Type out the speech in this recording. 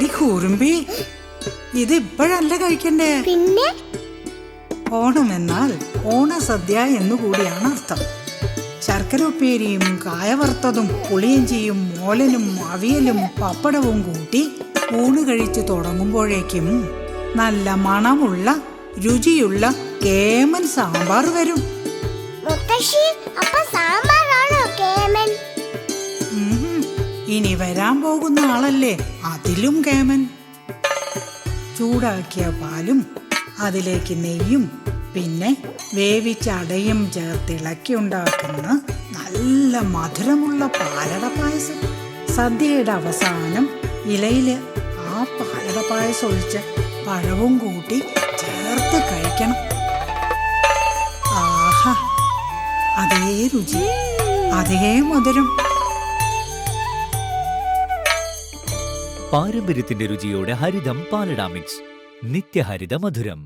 എടി കുറുമ്പി, ഇത് ഇപ്പോഴല്ല കഴിക്കണ്ടേ. പിന്നെ ഓണം എന്നാൽ ഓണസദ്യ എന്നുകൂടിയാണ് അർത്ഥം. ശർക്കര ഉപ്പേരിയും കായവറുത്തതും പുളിയിഞ്ചിയും മോലനും അവിയലും പപ്പടവും കൂട്ടി ഊണ് കഴിച്ചു തുടങ്ങുമ്പോഴേക്കും നല്ല മണമുള്ള രുചിയുള്ള കേമൻ സാമ്പാർ വരും. മുത്തശ്ശി, അപ്പൊ സാമ്പാറാണോ കേമൻ? ഇനി വരാൻ പോകുന്ന ആളല്ലേ അതിലും കേമൻ. ചൂടാക്കിയ പാലും അതിലേക്ക് നെയ്യും പിന്നെ വേവിച്ച അടയും ചേർത്തിളക്കി ഉണ്ടാക്കുന്ന നല്ല മധുരമുള്ള പാലട പായസം. സദ്യയുടെ അവസാനം ഇലയില് ആ പാലട പായസം ഒഴിച്ച് പഴവും കൂട്ടി ചേർത്ത് കഴിക്കണം. ആഹാ, അതേ രുചി, അതേ മധുരം. പാരമ്പര്യത്തിന്റെ രുചിയോടെ ഹരിതം പാലട മിക്സ്. നിത്യഹരിത മധുരം.